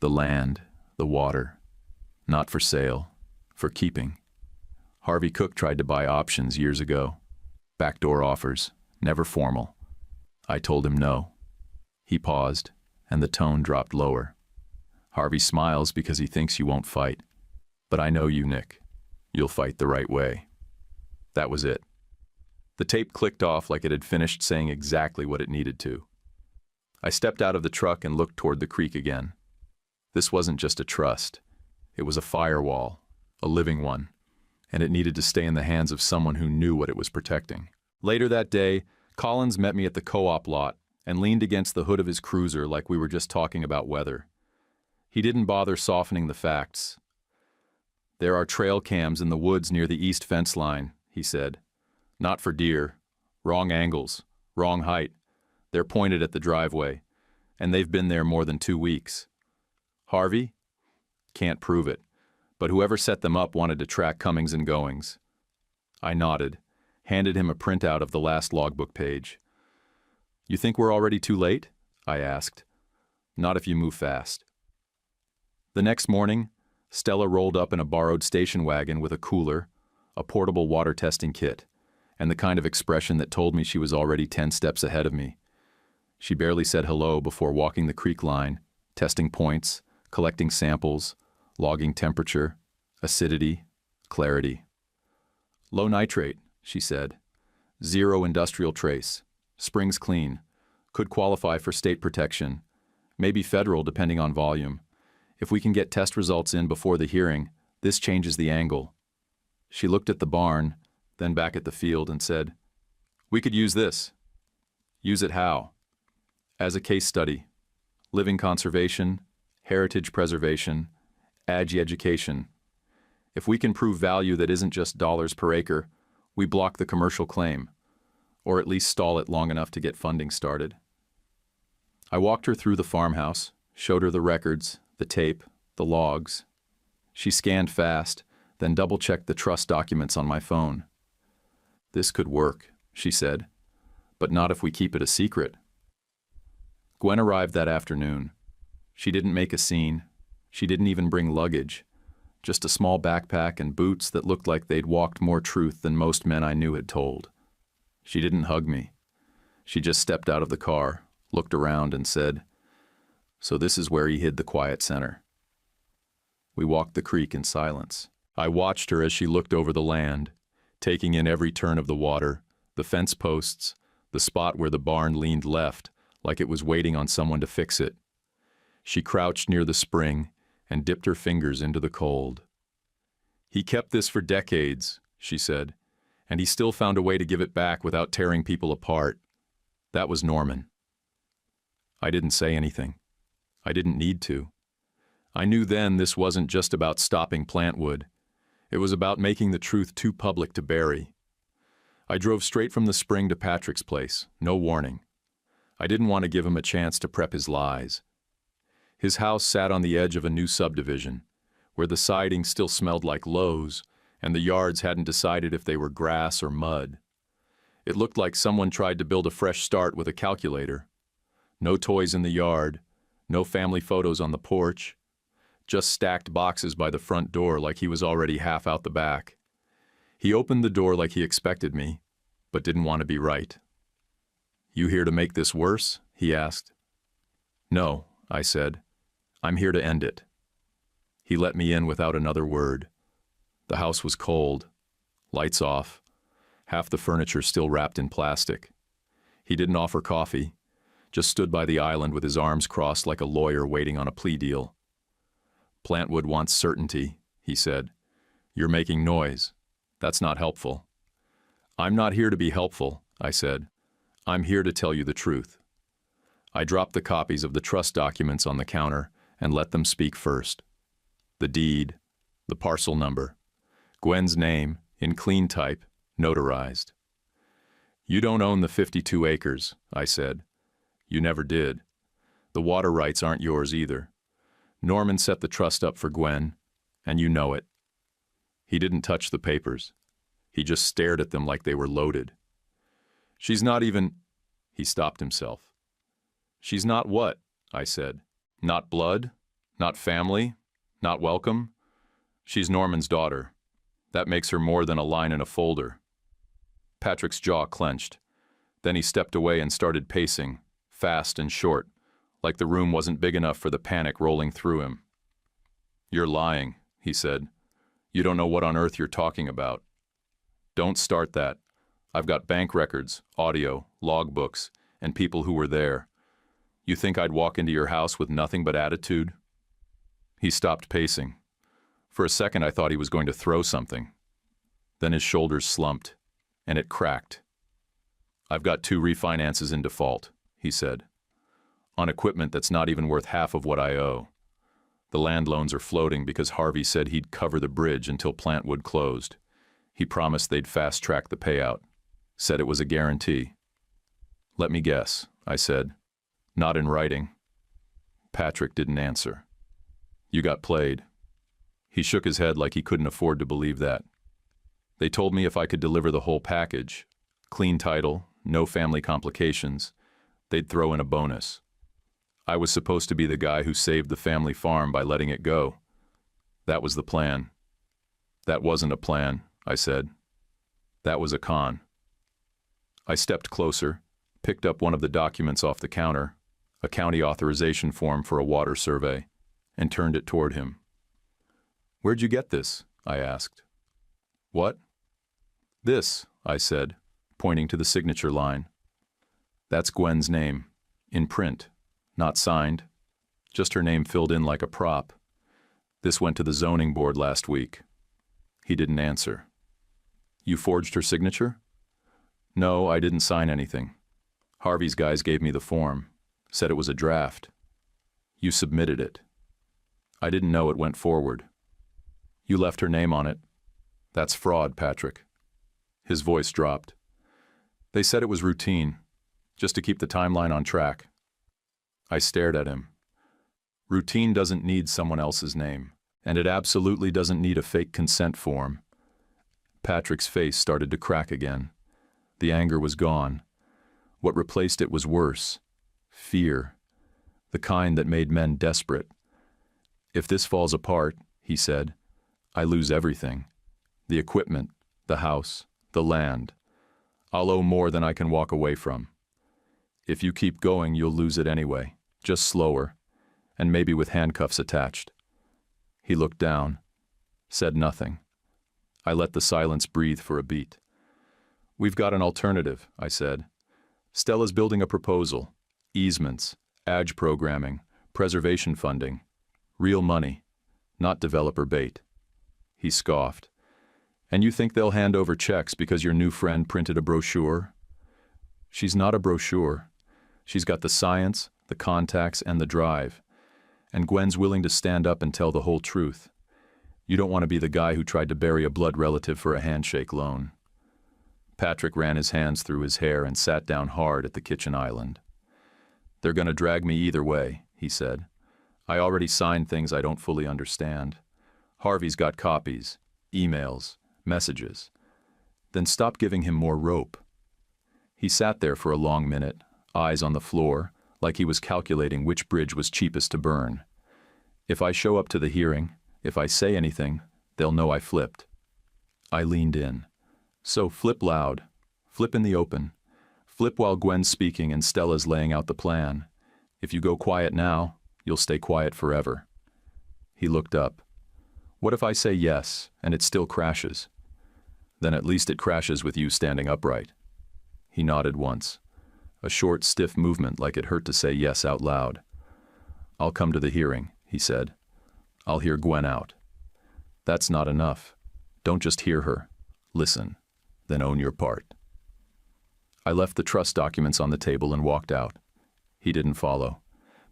The land, the water. Not for sale, for keeping. Harvey Cook tried to buy options years ago. Backdoor offers, never formal. I told him no. He paused, and the tone dropped lower. Harvey smiles because he thinks you won't fight. But I know you, Nick. You'll fight the right way. That was it. The tape clicked off like it had finished saying exactly what it needed to. I stepped out of the truck and looked toward the creek again. This wasn't just a trust. It was a firewall, a living one, and it needed to stay in the hands of someone who knew what it was protecting. Later that day, Collins met me at the co-op lot and leaned against the hood of his cruiser like we were just talking about weather. He didn't bother softening the facts. "There are trail cams in the woods near the east fence line," he said. "Not for deer. Wrong angles. Wrong height. They're pointed at the driveway. And they've been there more than 2 weeks. Harvey? Can't prove it. But whoever set them up wanted to track comings and goings." I nodded, handed him a printout of the last logbook page. "You think we're already too late?" I asked. "Not if you move fast." The next morning, Stella rolled up in a borrowed station wagon with a cooler, a portable water testing kit, and the kind of expression that told me she was already 10 steps ahead of me. She barely said hello before walking the creek line, testing points, collecting samples, logging temperature, acidity, clarity. "Low nitrate," she said. "Zero industrial trace. Spring's clean. Could qualify for state protection. Maybe federal depending on volume. If we can get test results in before the hearing, this changes the angle. She looked at the barn, then back at the field and said, "We could use this." "Use it how?" "As a case study. Living conservation, heritage preservation, ag education. If we can prove value that isn't just dollars per acre, we block the commercial claim, or at least stall it long enough to get funding started." I walked her through the farmhouse, showed her the records, the tape, the logs. She scanned fast, then double-checked the trust documents on my phone. "This could work," she said, "but not if we keep it a secret." Gwen arrived that afternoon. She didn't make a scene. She didn't even bring luggage, just a small backpack and boots that looked like they'd walked more truth than most men I knew had told. She didn't hug me. She just stepped out of the car, looked around and said, "So this is where he hid the quiet center." We walked the creek in silence. I watched her as she looked over the land, taking in every turn of the water, the fence posts, the spot where the barn leaned left, like it was waiting on someone to fix it. She crouched near the spring and dipped her fingers into the cold. "He kept this for decades," she said, "and he still found a way to give it back without tearing people apart. That was Norman." I didn't say anything. I didn't need to. I knew then this wasn't just about stopping Plantwood. It was about making the truth too public to bury. I drove straight from the spring to Patrick's place, no warning. I didn't want to give him a chance to prep his lies. His house sat on the edge of a new subdivision, where the siding still smelled like Lowe's, and the yards hadn't decided if they were grass or mud. It looked like someone tried to build a fresh start with a calculator. No toys in the yard, no family photos on the porch, just stacked boxes by the front door like he was already half out the back. He opened the door like he expected me, but didn't want to be right. "You here to make this worse?" he asked. "No," I said. "I'm here to end it." He let me in without another word. The house was cold, lights off, half the furniture still wrapped in plastic. He didn't offer coffee, just stood by the island with his arms crossed like a lawyer waiting on a plea deal. "Plantwood wants certainty," he said. "You're making noise. That's not helpful." "I'm not here to be helpful," I said. "I'm here to tell you the truth." I dropped the copies of the trust documents on the counter and let them speak first. The deed, the parcel number, Gwen's name, in clean type, notarized. "You don't own the 52 acres, I said. "You never did. The water rights aren't yours either. Norman set the trust up for Gwen, and you know it." He didn't touch the papers. He just stared at them like they were loaded. "She's not even—" He stopped himself. "She's not what?" I said. "Not blood? Not family? Not welcome? She's Norman's daughter. That makes her more than a line in a folder." Patrick's jaw clenched. Then he stepped away and started pacing, fast and short, like the room wasn't big enough for the panic rolling through him. "You're lying," he said. "You don't know what on earth you're talking about." "Don't start that. I've got bank records, audio, logbooks, and people who were there. You think I'd walk into your house with nothing but attitude?" He stopped pacing. For a second I thought he was going to throw something. Then his shoulders slumped, and it cracked. "I've got 2 refinances in default," he said, "on equipment that's not even worth half of what I owe. The land loans are floating because Harvey said he'd cover the bridge until Plantwood closed. He promised they'd fast-track the payout. Said it was a guarantee." "Let me guess," I said. "Not in writing." Patrick didn't answer. "You got played." He shook his head like he couldn't afford to believe that. "They told me if I could deliver the whole package, clean title, no family complications, they'd throw in a bonus. I was supposed to be the guy who saved the family farm by letting it go. That was the plan." "That wasn't a plan," I said. "That was a con." I stepped closer, picked up one of the documents off the counter, a county authorization form for a water survey, and turned it toward him. "Where'd you get this?" I asked. "What?" "This," I said, pointing to the signature line. "That's Gwen's name, in print, not signed, just her name filled in like a prop. This went to the zoning board last week. He didn't answer. You forged her signature? No, I didn't sign anything. Harvey's guys gave me the form, said it was a draft. You submitted it. I didn't know it went forward. You left her name on it. That's fraud, Patrick. His voice dropped. They said it was routine, just to keep the timeline on track. I stared at him. Routine doesn't need someone else's name, and it absolutely doesn't need a fake consent form. Patrick's face started to crack again. The anger was gone. What replaced it was worse. Fear. The kind that made men desperate. If this falls apart, he said, I lose everything. The equipment, the house, the land. I'll owe more than I can walk away from. If you keep going, you'll lose it anyway, just slower, and maybe with handcuffs attached. He looked down, said nothing. I let the silence breathe for a beat. We've got an alternative, I said. Stella's building a proposal. Easements, AG programming, preservation funding. Real money, not developer bait. He scoffed. And you think they'll hand over checks because your new friend printed a brochure? She's not a brochure. She's got the science, the contacts, and the drive. And Gwen's willing to stand up and tell the whole truth. You don't want to be the guy who tried to bury a blood relative for a handshake loan. Patrick ran his hands through his hair and sat down hard at the kitchen island. They're going to drag me either way, he said. I already signed things I don't fully understand. Harvey's got copies, emails, messages. Then stop giving him more rope. He sat there for a long minute, eyes on the floor, like he was calculating which bridge was cheapest to burn. If I show up to the hearing, if I say anything, they'll know I flipped. I leaned in. So flip loud, flip in the open, flip while Gwen's speaking and Stella's laying out the plan. If you go quiet now, you'll stay quiet forever. He looked up. What if I say yes, and it still crashes? Then at least it crashes with you standing upright. He nodded once. A short, stiff movement like it hurt to say yes out loud. I'll come to the hearing, he said. I'll hear Gwen out. That's not enough. Don't just hear her. Listen, then own your part. I left the trust documents on the table and walked out. He didn't follow.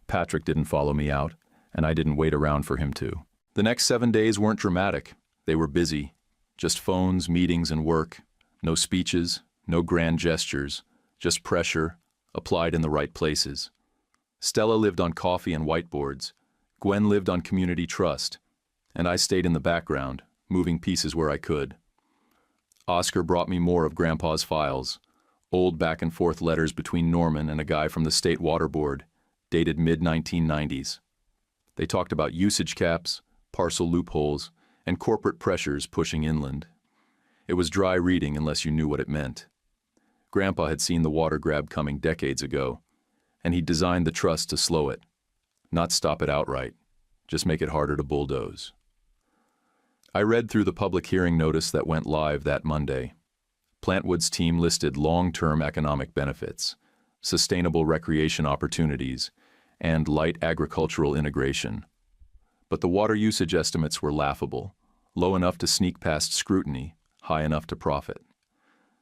Patrick didn't follow me out, and I didn't wait around for him to. The next 7 days weren't dramatic. They were busy. Just phones, meetings, and work. No speeches, no grand gestures, just pressure, applied in the right places. Stella lived on coffee and whiteboards. Gwen lived on community trust, and I stayed in the background, moving pieces where I could. Oscar brought me more of Grandpa's files, old back-and-forth letters between Norman and a guy from the State Water Board, dated mid-1990s. They talked about usage caps, parcel loopholes, and corporate pressures pushing inland. It was dry reading unless you knew what it meant. Grandpa had seen the water grab coming decades ago, and he designed the trust to slow it, not stop it outright, just make it harder to bulldoze. I read through the public hearing notice that went live that Monday. Plantwood's team listed long-term economic benefits, sustainable recreation opportunities, and light agricultural integration. But the water usage estimates were laughable, low enough to sneak past scrutiny, high enough to profit.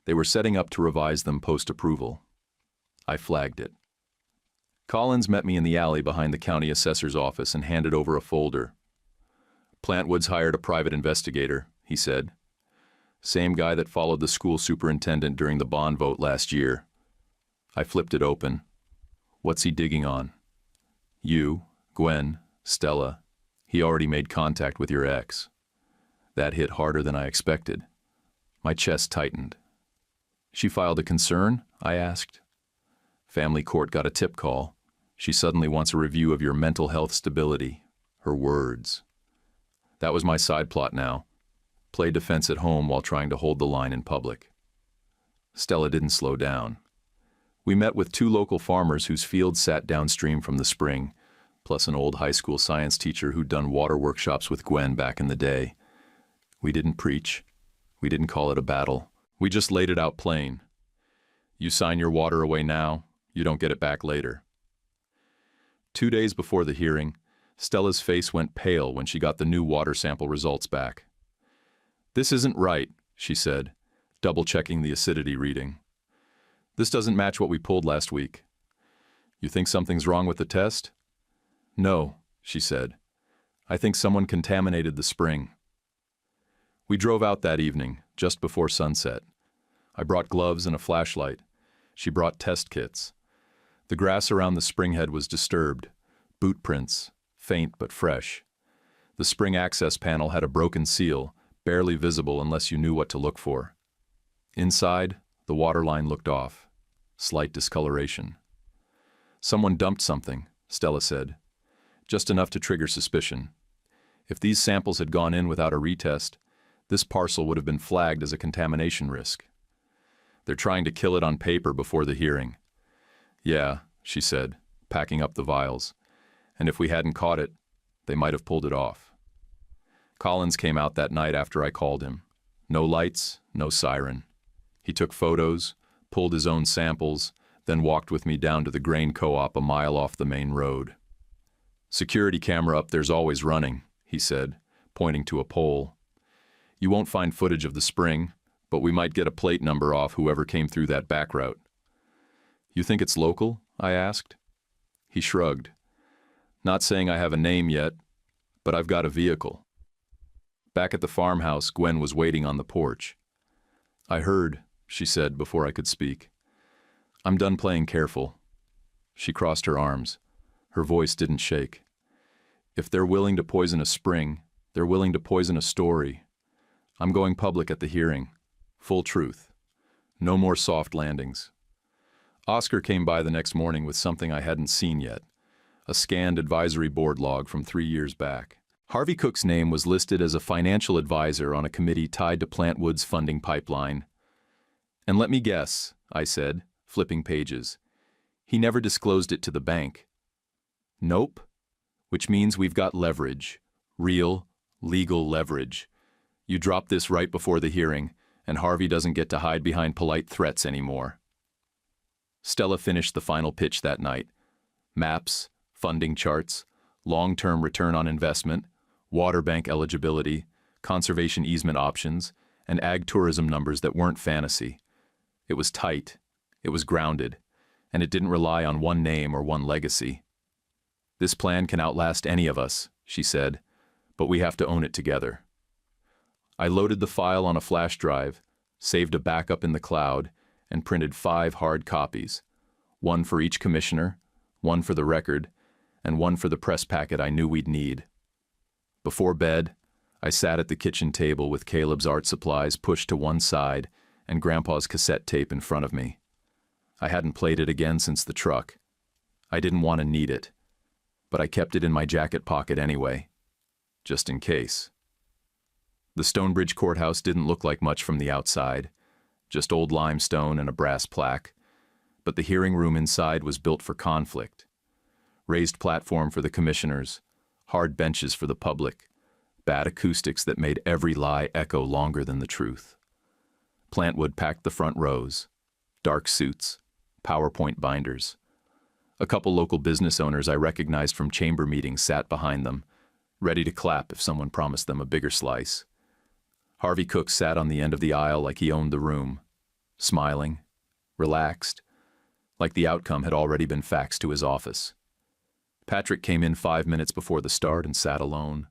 They were setting up to revise them post-approval. I flagged it. Collins met me in the alley behind the county assessor's office and handed over a folder. Plantwood's hired a private investigator, he said. Same guy that followed the school superintendent during the bond vote last year. I flipped it open. What's he digging on? You, Gwen, Stella. He already made contact with your ex. That hit harder than I expected. My chest tightened. She filed a concern? I asked. Family court got a tip call. She suddenly wants a review of your mental health stability. Her words. That was my side plot now. Play defense at home while trying to hold the line in public. Stella didn't slow down. We met with 2 local farmers whose fields sat downstream from the spring, plus an old high school science teacher who'd done water workshops with Gwen back in the day. We didn't preach. We didn't call it a battle. We just laid it out plain. You sign your water away now, you don't get it back later. 2 days before the hearing, Stella's face went pale when she got the new water sample results back. "This isn't right," she said, double-checking the acidity reading. "This doesn't match what we pulled last week." "You think something's wrong with the test?" "No," she said. "I think someone contaminated the spring." We drove out that evening, just before sunset. I brought gloves and a flashlight. She brought test kits. The grass around the spring head was disturbed, boot prints, faint but fresh. The spring access panel had a broken seal, barely visible unless you knew what to look for. Inside, the waterline looked off, slight discoloration. "Someone dumped something," Stella said. "Just enough to trigger suspicion. If these samples had gone in without a retest, this parcel would have been flagged as a contamination risk. They're trying to kill it on paper before the hearing." "Yeah," she said, packing up the vials. "And if we hadn't caught it, they might have pulled it off." Collins came out that night after I called him. No lights, no siren. He took photos, pulled his own samples, then walked with me down to the grain co-op a mile off the main road. "Security camera up there's always running," he said, pointing to a pole. "You won't find footage of the spring, but we might get a plate number off whoever came through that back route." "You think it's local?" I asked. He shrugged. "Not saying I have a name yet, but I've got a vehicle." Back at the farmhouse, Gwen was waiting on the porch. "I heard," she said before I could speak. "I'm done playing careful." She crossed her arms. Her voice didn't shake. "If they're willing to poison a spring, they're willing to poison a story. I'm going public at the hearing. Full truth. No more soft landings." Oscar came by the next morning with something I hadn't seen yet, a scanned advisory board log from 3 years back. Harvey Cook's name was listed as a financial advisor on a committee tied to Plantwood's funding pipeline. "And let me guess," I said, flipping pages. "He never disclosed it to the bank." "Nope. Which means we've got leverage. Real, legal leverage. You drop this right before the hearing, and Harvey doesn't get to hide behind polite threats anymore." Stella finished the final pitch that night. Maps, funding charts, long-term return on investment, water bank eligibility, conservation easement options, and ag tourism numbers that weren't fantasy. It was tight, it was grounded, and it didn't rely on one name or one legacy. "This plan can outlast any of us," she said, "but we have to own it together." I loaded the file on a flash drive, saved a backup in the cloud, and printed 5 hard copies, one for each commissioner, one for the record, and one for the press packet I knew we'd need. Before bed, I sat at the kitchen table with Caleb's art supplies pushed to one side and Grandpa's cassette tape in front of me. I hadn't played it again since the truck. I didn't want to need it, but I kept it in my jacket pocket anyway, just in case. The Stonebridge Courthouse didn't look like much from the outside, just old limestone and a brass plaque, but the hearing room inside was built for conflict. Raised platform for the commissioners, hard benches for the public, bad acoustics that made every lie echo longer than the truth. Plantwood packed the front rows, dark suits, PowerPoint binders. A couple local business owners I recognized from chamber meetings sat behind them, ready to clap if someone promised them a bigger slice. Harvey Cook sat on the end of the aisle like he owned the room, smiling, relaxed, like the outcome had already been faxed to his office. Patrick came in 5 minutes before the start and sat alone.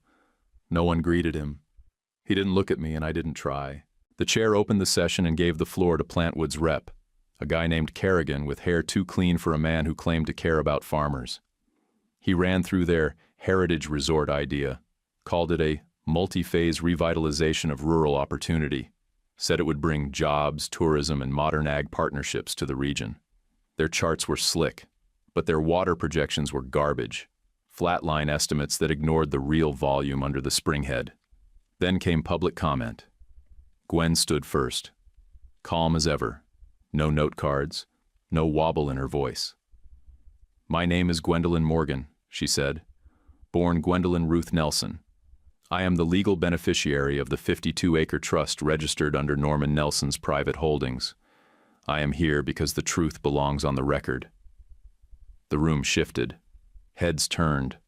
No one greeted him. He didn't look at me and I didn't try. The chair opened the session and gave the floor to Plantwood's rep, a guy named Kerrigan with hair too clean for a man who claimed to care about farmers. He ran through their heritage resort idea, called it a multi-phase revitalization of rural opportunity, said it would bring jobs, tourism, and modern ag partnerships to the region. Their charts were slick, but their water projections were garbage, flatline estimates that ignored the real volume under the springhead. Then came public comment. Gwen stood first, calm as ever, no note cards, no wobble in her voice. "My name is Gwendolyn Morgan," she said, "born Gwendolyn Ruth Nelson. I am the legal beneficiary of the 52-acre trust registered under Norman Nelson's private holdings. I am here because the truth belongs on the record." The room shifted. Heads turned.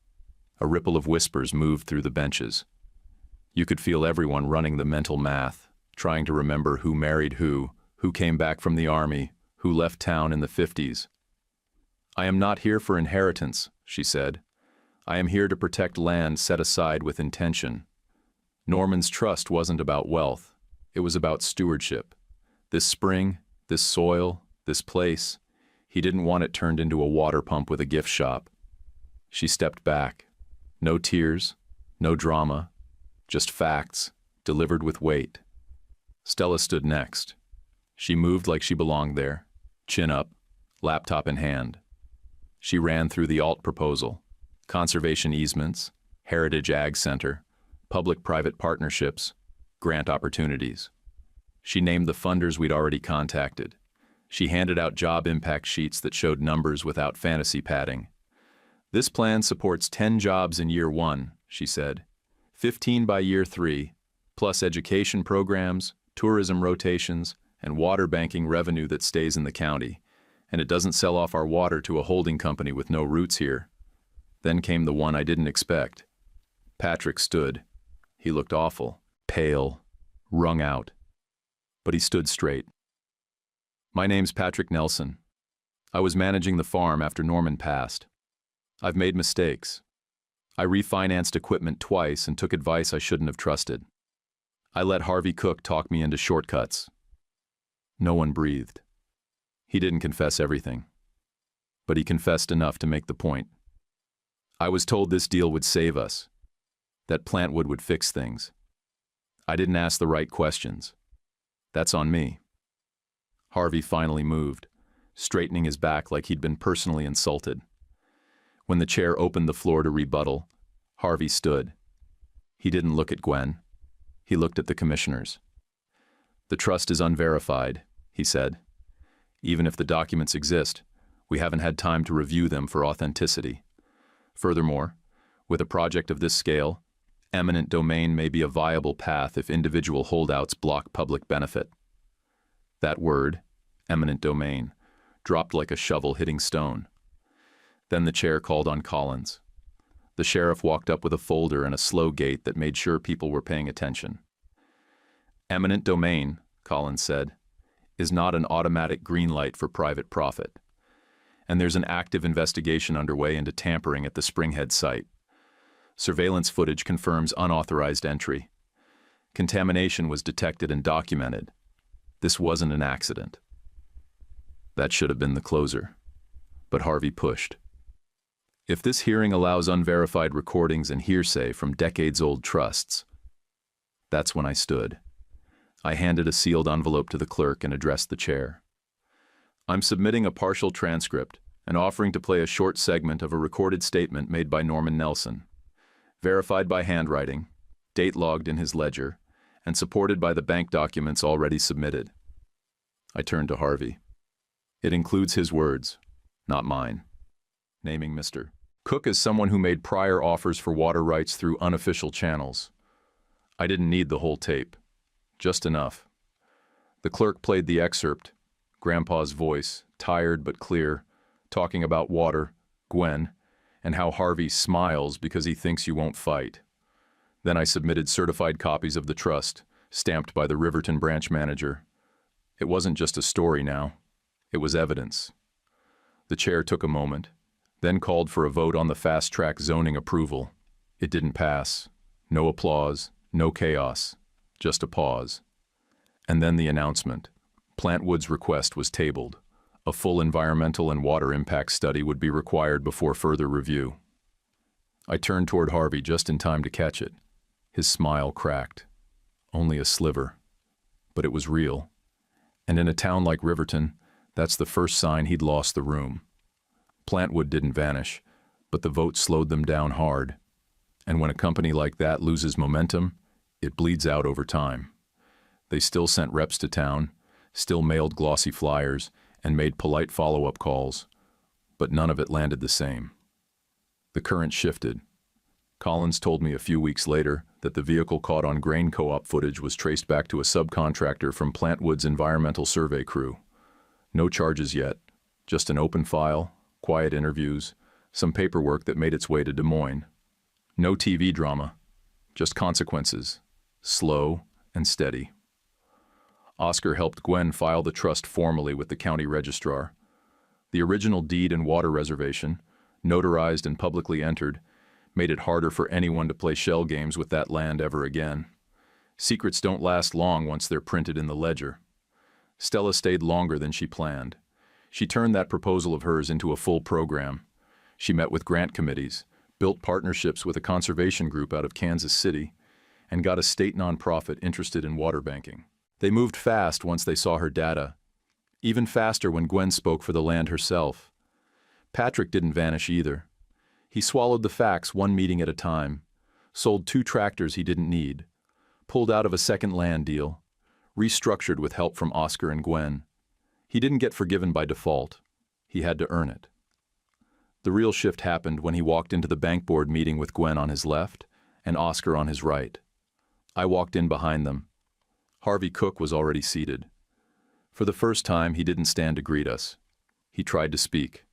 A ripple of whispers moved through the benches. You could feel everyone running the mental math, trying to remember who married who came back from the army, who left town in the 50s. "I am not here for inheritance," she said. "I am here to protect land set aside with intention." Norman's trust wasn't about wealth. It was about stewardship. This spring, this soil, this place, he didn't want it turned into a water pump with a gift shop. She stepped back. No tears, no drama, just facts, delivered with weight. Stella stood next. She moved like she belonged there, chin up, laptop in hand. She ran through the alt proposal, conservation easements, heritage ag center, public-private partnerships, grant opportunities. She named the funders we'd already contacted. She handed out job impact sheets that showed numbers without fantasy padding. "This plan supports 10 jobs in year 1, she said, 15 by year 3, plus education programs, tourism rotations, and water banking revenue that stays in the county. And it doesn't sell off our water to a holding company with no roots here." Then came the one I didn't expect. Patrick stood. He looked awful, pale, wrung out. But he stood straight. "My name's Patrick Nelson. I was managing the farm after Norman passed. I've made mistakes. I refinanced equipment twice and took advice I shouldn't have trusted. I let Harvey Cook talk me into shortcuts." No one breathed. He didn't confess everything, but he confessed enough to make the point. "I was told this deal would save us, that Plantwood would fix things. I didn't ask the right questions. That's on me." Harvey finally moved, straightening his back like he'd been personally insulted. When the chair opened the floor to rebuttal, Harvey stood. He didn't look at Gwen. He looked at the commissioners. "The trust is unverified," he said. "Even if the documents exist, we haven't had time to review them for authenticity. Furthermore, with a project of this scale, eminent domain may be a viable path if individual holdouts block public benefit." That word, eminent domain, dropped like a shovel hitting stone. Then the chair called on Collins. The sheriff walked up with a folder and a slow gait that made sure people were paying attention. "Eminent domain," Collins said, "is not an automatic green light for private profit. And there's an active investigation underway into tampering at the Springhead site. Surveillance footage confirms unauthorized entry. Contamination was detected and documented. This wasn't an accident." That should have been the closer. But Harvey pushed. "If this hearing allows unverified recordings and hearsay from decades-old trusts..." That's when I stood. I handed a sealed envelope to the clerk and addressed the chair. "I'm submitting a partial transcript and offering to play a short segment of a recorded statement made by Norman Nelson, verified by handwriting, date logged in his ledger, and supported by the bank documents already submitted." I turned to Harvey. "It includes his words, not mine, naming Mr. Cook as someone who made prior offers for water rights through unofficial channels. I didn't need the whole tape, just enough." The clerk played the excerpt, Grandpa's voice, tired but clear, talking about water, Gwen, and how Harvey smiles because he thinks you won't fight. Then I submitted certified copies of the trust, stamped by the Riverton branch manager. It wasn't just a story now. It was evidence. The chair took a moment, then called for a vote on the fast-track zoning approval. It didn't pass. No applause, no chaos, just a pause. And then the announcement. Plantwood's request was tabled. A full environmental and water impact study would be required before further review. I turned toward Harvey just in time to catch it. His smile cracked. Only a sliver. But it was real. And in a town like Riverton, that's the first sign he'd lost the room. Plantwood didn't vanish, but the vote slowed them down hard. And when a company like that loses momentum, it bleeds out over time. They still sent reps to town, still mailed glossy flyers, and made polite follow-up calls, but none of it landed the same. The current shifted. Collins told me a few weeks later that the vehicle caught on grain co-op footage was traced back to a subcontractor from Plantwood's environmental survey crew. No charges yet, just an open file, quiet interviews, some paperwork that made its way to Des Moines. No TV drama, just consequences, slow and steady. Oscar helped Gwen file the trust formally with the county registrar. The original deed and water reservation, notarized and publicly entered, made it harder for anyone to play shell games with that land ever again. Secrets don't last long once they're printed in the ledger. Stella stayed longer than she planned. She turned that proposal of hers into a full program. She met with grant committees, built partnerships with a conservation group out of Kansas City, and got a state nonprofit interested in water banking. They moved fast once they saw her data, even faster when Gwen spoke for the land herself. Patrick didn't vanish either. He swallowed the facts one meeting at a time, sold 2 tractors he didn't need, pulled out of a second land deal, restructured with help from Oscar and Gwen. He didn't get forgiven by default. He had to earn it. The real shift happened when he walked into the bank board meeting with Gwen on his left and Oscar on his right. I walked in behind them. Harvey Cook was already seated. For the first time, he didn't stand to greet us. He tried to speak,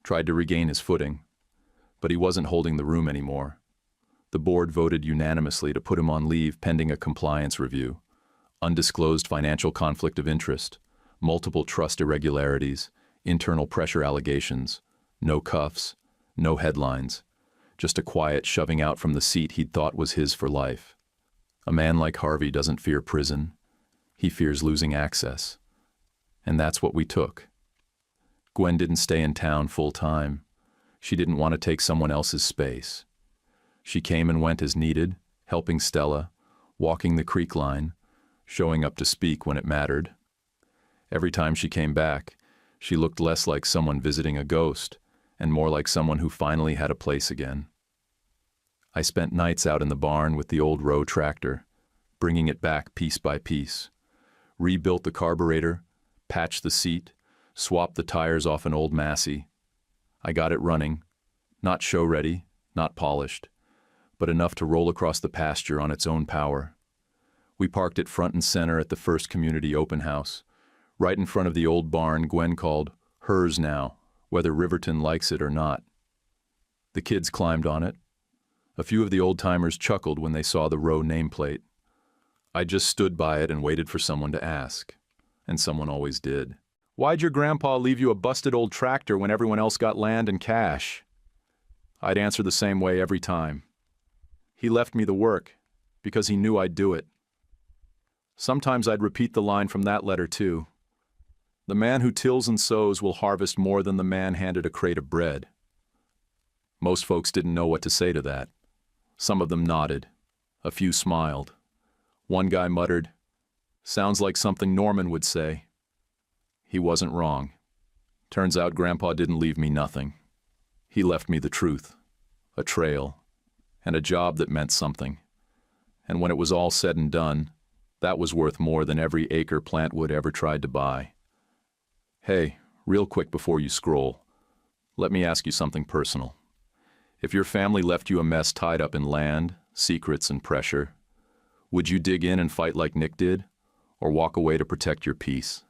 tried to regain his footing, but he wasn't holding the room anymore. The board voted unanimously to put him on leave pending a compliance review. Undisclosed financial conflict of interest, multiple trust irregularities, internal pressure allegations, no cuffs, no headlines, just a quiet shoving out from the seat he'd thought was his for life. A man like Harvey doesn't fear prison. He fears losing access. And that's what we took. Gwen didn't stay in town full time. She didn't want to take someone else's space. She came and went as needed, helping Stella, walking the creek line, showing up to speak when it mattered. Every time she came back, she looked less like someone visiting a ghost and more like someone who finally had a place again. I spent nights out in the barn with the old row tractor, bringing it back piece by piece, rebuilt the carburetor, patched the seat, swapped the tires off an old Massey. I got it running, not show-ready, not polished, but enough to roll across the pasture on its own power. We parked it front and center at the first community open house, right in front of the old barn Gwen called hers now, whether Riverton likes it or not. The kids climbed on it. A few of the old-timers chuckled when they saw the row nameplate. I just stood by it and waited for someone to ask, and someone always did. "Why'd your grandpa leave you a busted old tractor when everyone else got land and cash?" I'd answer the same way every time. He left me the work because he knew I'd do it. Sometimes I'd repeat the line from that letter too. The man who tills and sows will harvest more than the man handed a crate of bread. Most folks didn't know what to say to that. Some of them nodded. A few smiled. One guy muttered, "Sounds like something Norman would say." He wasn't wrong. Turns out Grandpa didn't leave me nothing. He left me the truth, a trail, and a job that meant something. And when it was all said and done, that was worth more than every acre Plantwood ever tried to buy. Hey, real quick before you scroll, let me ask you something personal. If your family left you a mess tied up in land, secrets, and pressure, would you dig in and fight like Nick did, or walk away to protect your peace?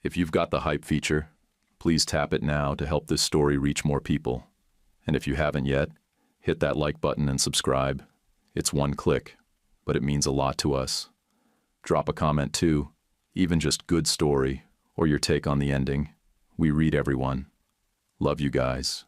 If you've got the hype feature, please tap it now to help this story reach more people. And if you haven't yet, hit that like button and subscribe. It's one click, but it means a lot to us. Drop a comment too, even just good story, or your take on the ending. We read everyone. Love you guys.